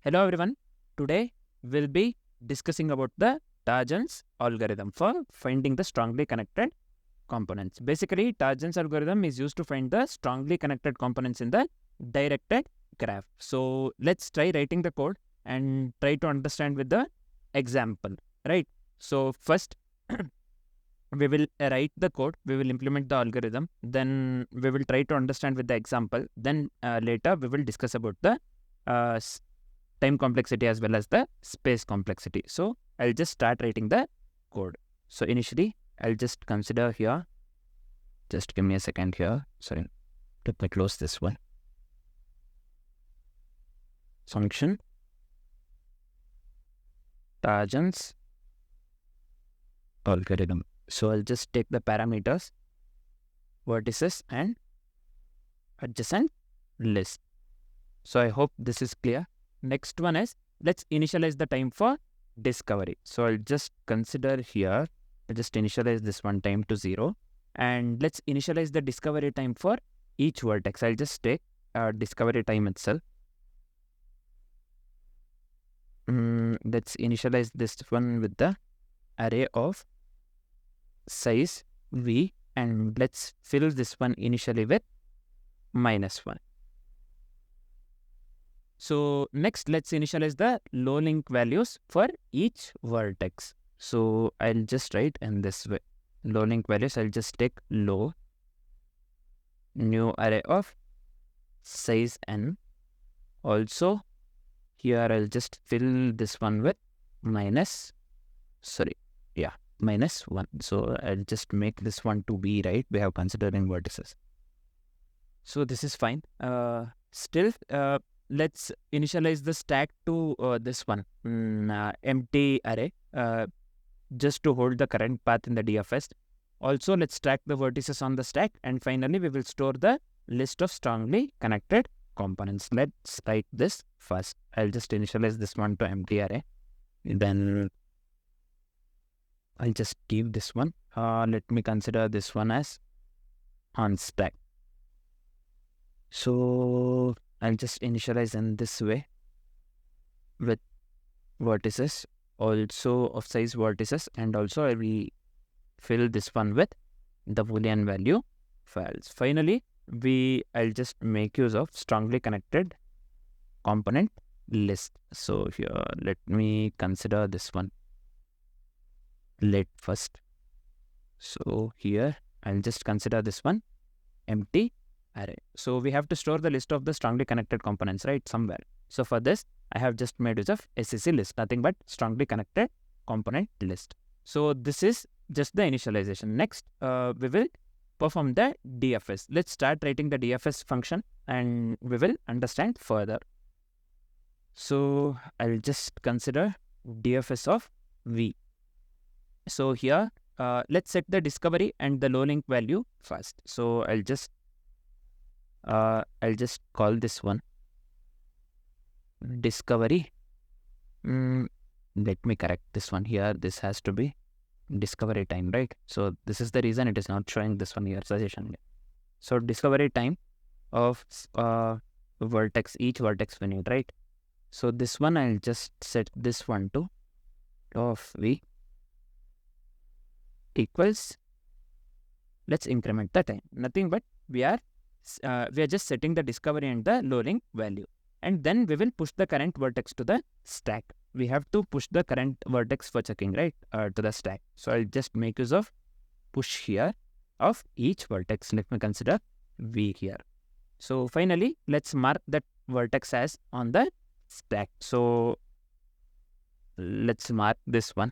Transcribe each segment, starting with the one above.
Hello everyone. Today we'll be discussing about the Tarjan's algorithm for finding the strongly connected components. Basically, Tarjan's algorithm is used to find the strongly connected components in the directed graph. So let's try writing the code and try to understand with the example, right? So first we will write the code, we will implement the algorithm, then we will try to understand with the example, then later we will discuss about the time complexity as well as the space complexity. So I'll just start writing the code. So initially I'll just consider here, just give me a second here, sorry, let me close this one. Function Tarjan's algorithm. So I'll just take the parameters, vertices and adjacent list. So I hope this is clear. Next one is, let's initialize the time for discovery. So I'll just consider here, I'll just initialize this one time to 0. And let's initialize the discovery time for each vertex. I'll just take discovery time itself. Let's initialize this one with the array of size v, and let's fill this one initially with -1. So next, let's initialize the low link values for each vertex. So I'll just write in this way. Low link values, I'll just take low, new array of size n. Also, here I'll just fill this one with -1. So I'll just make this one to be, right? We have considering vertices. So this is fine. Still, let's initialize the stack to this one, empty array, just to hold the current path in the DFS. Also, let's stack the vertices on the stack, and finally we will store the list of strongly connected components. Let's write this first. I'll just initialize this one to empty array. Then I'll just give this one. Let me consider this one as on stack. So I'll just initialize in this way with vertices, also of size vertices, and also I will fill this one with the Boolean value files. Finally, I'll just make use of strongly connected component list. So here, let me consider this one let first. So here I'll just consider this one empty array. So we have to store the list of the strongly connected components, right, somewhere. So for this, I have just made use of SCC list, nothing but strongly connected component list. So this is just the initialization. Next, we will perform the DFS. Let's start writing the DFS function and we will understand further. So I'll just consider DFS of V. So here, let's set the discovery and the low link value first. So I'll just call this one discovery. Let me correct this one here. This has to be discovery time, right? So this is the reason it is not showing this one here, suggestion. So discovery time of vertex, each vertex we need, right? So this one I'll just set this one to of v equals, let's increment the time. Nothing but we are just setting the discovery and the low link value, and then we will push the current vertex to the stack. We have to push the current vertex for checking, right, to the stack. So I'll just make use of push here of each vertex. Let me consider v here. So finally, let's mark that vertex as on the stack. So let's mark this one.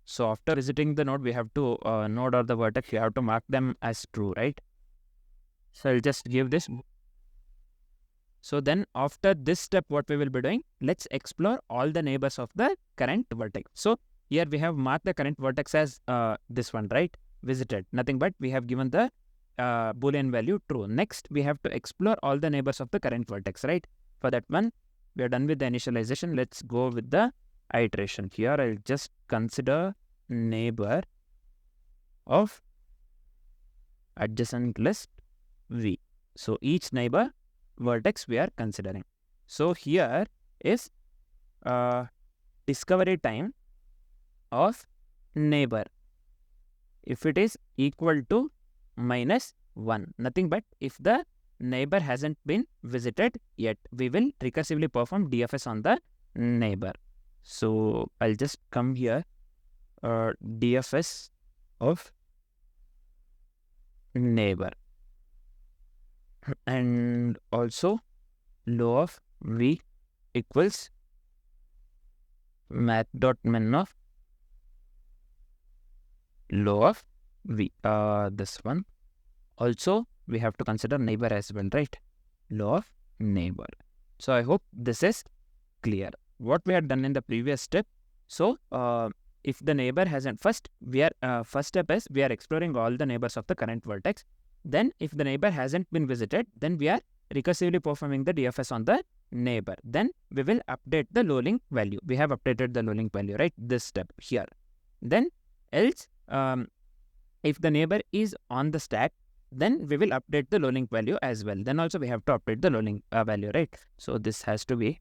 So after visiting the node, we have to node or the vertex, you have to mark them as true, right? So I'll just give this. So then after this step, what we will be doing, let's explore all the neighbors of the current vertex. So here we have marked the current vertex as this one, right? Visited, nothing but we have given the Boolean value true. Next, we have to explore all the neighbors of the current vertex, right? For that one, we are done with the initialization. Let's go with the iteration. Here I'll just consider neighbor of adjacent list v. So each neighbor vertex we are considering. So here is discovery time of neighbor. If it is equal to -1, nothing but if the neighbor hasn't been visited yet, we will recursively perform DFS on the neighbor. So I'll just come here, DFS of neighbor, and also law of v equals math.min of law of v. This one. Also, we have to consider neighbor as well, right? Law of neighbor. So I hope this is clear. What we had done in the previous step. So if the neighbor hasn't, first step is we are exploring all the neighbors of the current vertex. Then if the neighbor hasn't been visited, then we are recursively performing the DFS on the neighbor. Then we will update the low link value. We have updated the low link value, right? This step here. Then else, if the neighbor is on the stack, then we will update the low link value as well. Then also we have to update the low link value, right? So this has to be,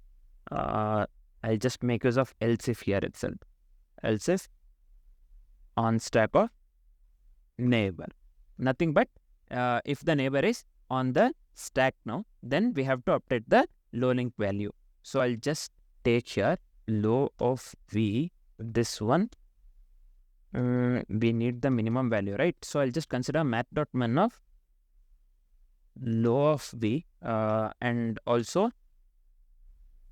I'll just make use of else if here itself. Else if on stack of neighbor. Nothing but if the neighbor is on the stack now, then we have to update the low link value. So I'll just take here low of v, this one. We need the minimum value, right? So I'll just consider math.min of low of v and also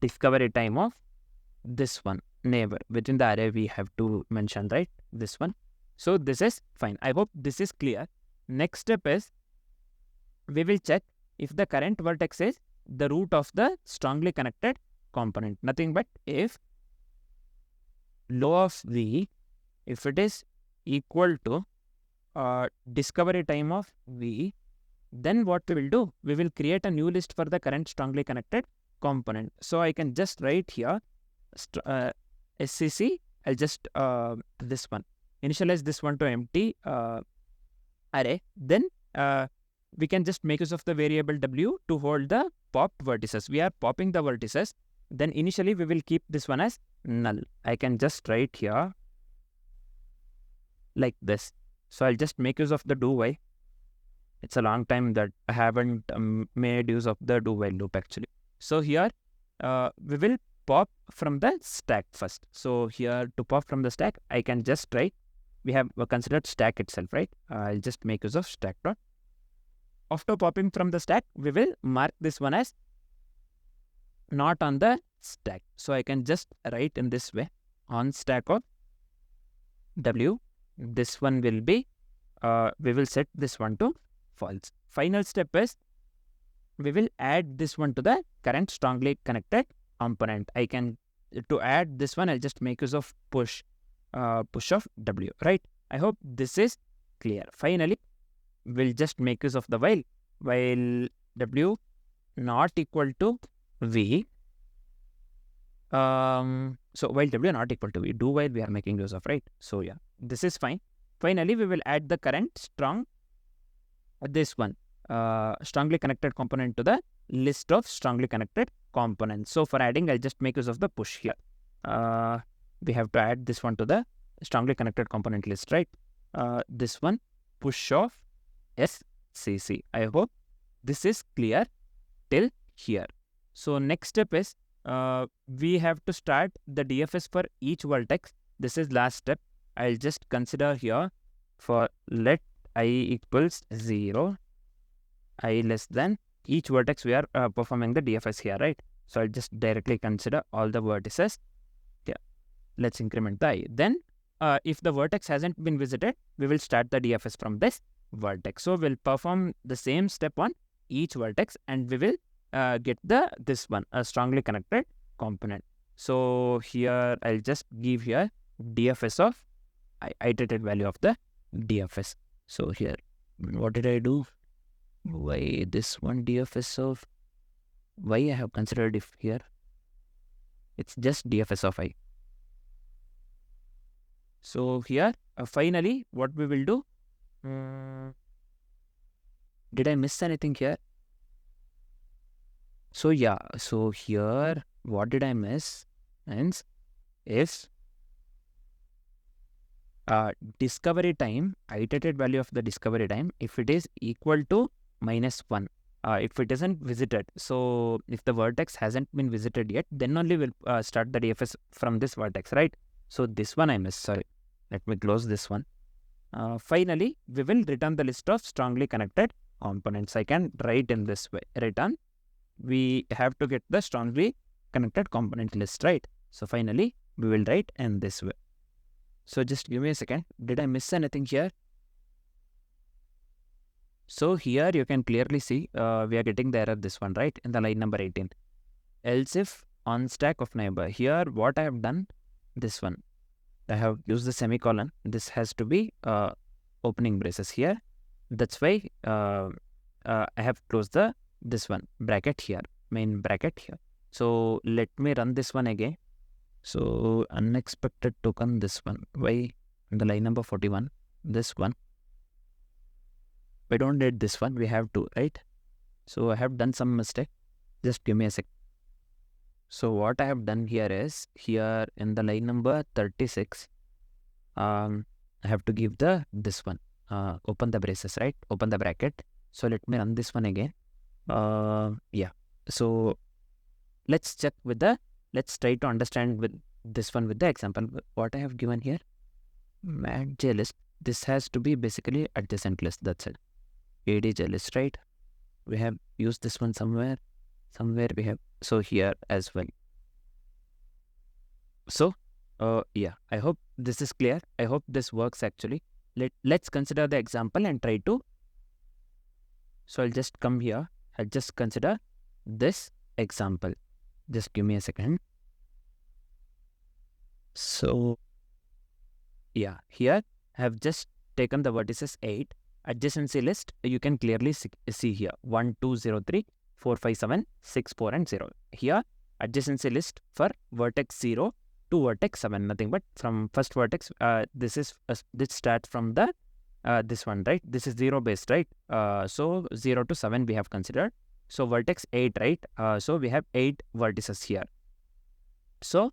discovery time of this one, neighbor. Within the array we have to mention, right? This one. So this is fine. I hope this is clear. Next step is we will check if the current vertex is the root of the strongly connected component. Nothing but if low of v, if it is equal to discovery time of v, then what we will do? We will create a new list for the current strongly connected component. So I can just write here SCC. I'll just this one, initialize this one to empty array. Then we can just make use of the variable w to hold the popped vertices. We are popping the vertices. Then initially we will keep this one as null. I can just write here like this. So I'll just make use of the do while. It's a long time that I haven't made use of the do while loop actually. So here we will pop from the stack first. So here to pop from the stack, I can just write, we have considered stack itself, right? I'll just make use of stack dot. After popping from the stack, we will mark this one as not on the stack. So I can just write in this way, on stack of w. This one will be, we will set this one to false. Final step is, we will add this one to the current strongly connected component. I can, to add this one, I'll just make use of push of w, right? I hope this is clear. Finally, we'll just make use of the while w not equal to v. So while w not equal to v, do while we are making use of, right? So yeah, this is fine. Finally, we will add the current strongly connected component to the list of strongly connected components. So for adding, I'll just make use of the push here. We have to add this one to the strongly connected component list, right? This one, push of SCC. I hope this is clear till here. So next step is, we have to start the DFS for each vertex. This is last step. I'll just consider here for let I equals 0, I less than each vertex we are performing the DFS here, right? So I'll just directly consider all the vertices. Yeah, let's increment the I. Then if the vertex hasn't been visited, we will start the DFS from this vertex. So we'll perform the same step on each vertex and we will get this one, a strongly connected component. So here I'll just give here DFS of iterated value of the DFS. So here, what did I do? Why this one DFS of why I have considered if here? It's just DFS of I. So here, finally, what we will do? Did I miss anything here? So yeah, so here what did I miss? Hence, if discovery time, iterated value of the discovery time, if it is equal to -1, if it isn't visited, so if the vertex hasn't been visited yet, then only we'll start the DFS from this vertex, right? So this one I missed, sorry. Let me close this one. Finally, we will return the list of strongly connected components. I can write in this way, return. We have to get the strongly connected component list, right? So finally, we will write in this way. So just give me a second. Did I miss anything here? So here you can clearly see we are getting the error, this one, right? In the line number 18. Else if on stack of neighbor. Here what I have done, this one. I have used the semicolon. This has to be opening braces here. That's why I have closed this one bracket here, main bracket here. So let me run this one again. So unexpected token, this one. Why the line number 41? This one. We don't need this one. We have to, right? So I have done some mistake. Just give me a sec. So what I have done here is, here in the line number 36, I have to give this one. Open the braces, right? Open the bracket. So let me run this one again. Yeah. So let's check with let's try to understand with this one with the example. What I have given here, ADJ list. This has to be basically adjacent list. That's it. ADJ list, right? We have used this one somewhere. Somewhere we have. So here as well. So yeah, I hope this is clear. I hope this works actually. Let's consider the example and try to. So I'll just come here. I'll just consider this example. Just give me a second. So yeah, here I have just taken the vertices 8. Adjacency list, you can clearly see here 1, 2, 0, 3, 4, 5, 7, 6, 4 and 0. Here adjacency list for vertex 0 to vertex 7, nothing but from first vertex. This starts from the this one, right? This is 0 based, right? So 0 to 7 we have considered. So vertex 8, right? So we have 8 vertices here. So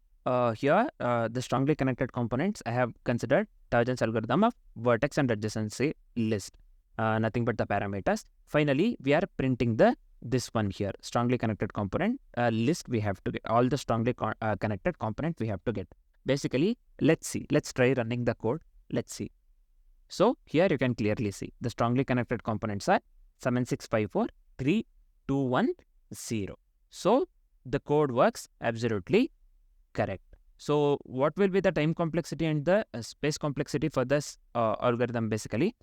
here the strongly connected components, I have considered Tarjan's algorithm of vertex and adjacency list, nothing but the parameters. Finally, we are printing this one here, strongly connected component list. We have to get all the strongly connected component we have to get. Basically, let's see. Let's try running the code. Let's see. So here you can clearly see the strongly connected components are 7654 3 2 1 0. So the code works absolutely correct. So what will be the time complexity and the space complexity for this algorithm basically?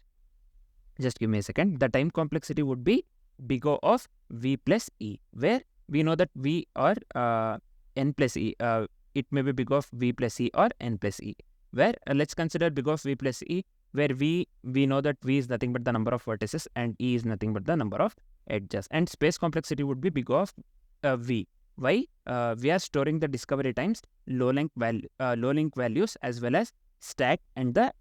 Just give me a second. The time complexity would be big O of V plus E, where we know that V or N plus E. It may be big O of V plus E or N plus E, where let's consider big O of V plus E, where we know that V is nothing but the number of vertices and E is nothing but the number of edges. And space complexity would be big O of V. Why? We are storing the discovery times, low link values as well as stack and the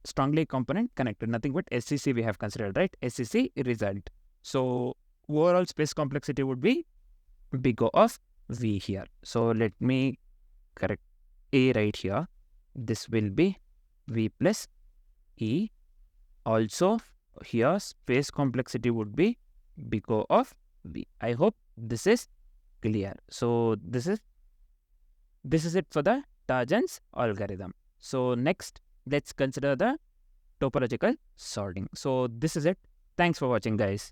strongly component connected. Nothing but SCC we have considered, right? SCC result. So overall space complexity would be big O of V here. So let me correct A right here. This will be V plus E. Also here space complexity would be big O of V. I hope this is clear. So this is it for the Tarjan's algorithm. So next, let's consider the topological sorting. So this is it. Thanks for watching, guys.